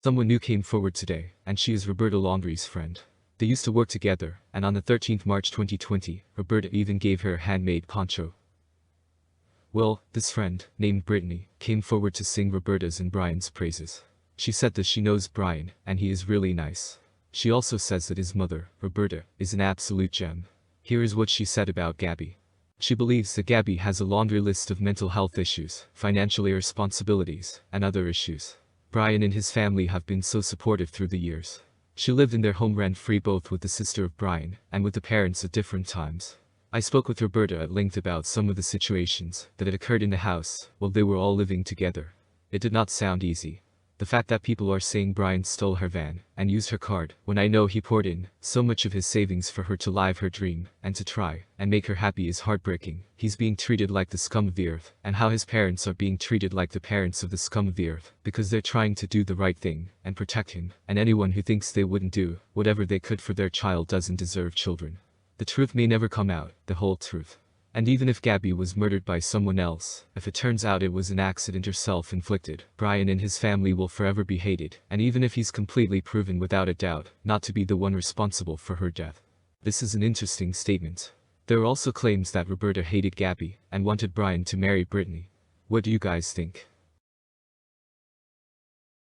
Someone new came forward today, and she is Roberta Laundrie's friend. They used to work together, and on the 13th March 2020, Roberta even gave her a handmade poncho. Well, this friend, named Brittany, came forward to sing Roberta's and Brian's praises. She said that she knows Brian, and he is really nice. She also says that his mother, Roberta, is an absolute gem. Here is what she said about Gabby. She believes that Gabby has a laundry list of mental health issues, financial irresponsibilities, and other issues. Brian and his family have been so supportive through the years. She lived in their home rent-free both with the sister of Brian and with the parents at different times. I spoke with Roberta at length about some of the situations that had occurred in the house while they were all living together. It did not sound easy. The fact that people are saying Brian stole her van and used her card when I know he poured in so much of his savings for her to live her dream and to try and make her happy is heartbreaking. He's being treated like the scum of the earth, and how his parents are being treated like the parents of the scum of the earth because they're trying to do the right thing and protect him, and anyone who thinks they wouldn't do whatever they could for their child doesn't deserve children. The truth may never come out, the whole truth. And even if Gabby was murdered by someone else, if it turns out it was an accident or self-inflicted, Brian and his family will forever be hated, and even if he's completely proven without a doubt not to be the one responsible for her death. This is an interesting statement. There are also claims that Roberta hated Gabby and wanted Brian to marry Brittany. What do you guys think?